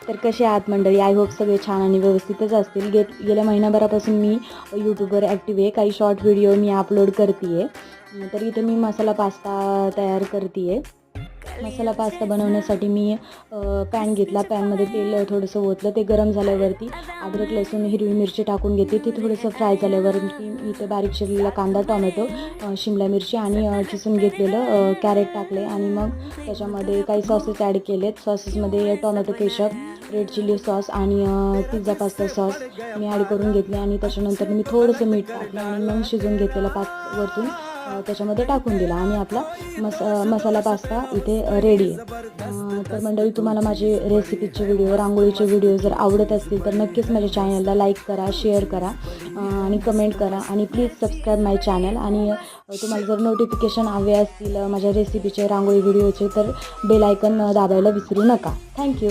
तर कसे आहात मंडळी? आय होप सगळे छान आणि व्यवस्थितच असतील. गेल्या महिनाभरापासून मी यूट्यूबवर ॲक्टिव्ह आहे. काही शॉर्ट व्हिडिओ मी अपलोड करते आहे. तर इथे मी मसाला पास्ता तयार करते आहे. मसाला पास्ता बनवण्यासाठी मी पॅन घेतला. पॅनमध्ये तेल थोडंसं ओतलं. ते गरम झाल्यावरती अद्रक लसूण हिरवी मिरची टाकून घेते. ती थोडंसं फ्राय झाल्यावरती इथे बारीक चिरलेला कांदा, टोमॅटो, शिमला मिरची आणि चिसून घेतलेलं कॅरेट टाकले आणि मग त्याच्यामध्ये काही सॉसेस ॲड केलेत. सॉसेसमध्ये tomato ketchup, red chilli sauce आणि पिझ्झा पास्ता सॉस मी ॲड करून घेतले आणि त्याच्यानंतर मी थोडंसं मीठ टाकलं आणि मग शिजवून घेतलेला वरतून त्याच्यामध्ये टाकून दिला आणि आपला मसाला पास्ता इथे रेडी आहे. तर मंडळी, तुम्हाला माझे रेसिपीचे व्हिडिओ, रांगोळीचे व्हिडिओ जर आवडत असतील तर नक्कीच माझ्या चॅनलला लाईक करा, शेअर करा आणि कमेंट करा आणि प्लीज सबस्क्राईब माय चॅनल. आणि तुम्हाला जर नोटिफिकेशन हवे असतील माझ्या रेसिपीचे, रांगोळी व्हिडिओचे तर बेल आयकन दाबायला विसरू नका. थँक्यू.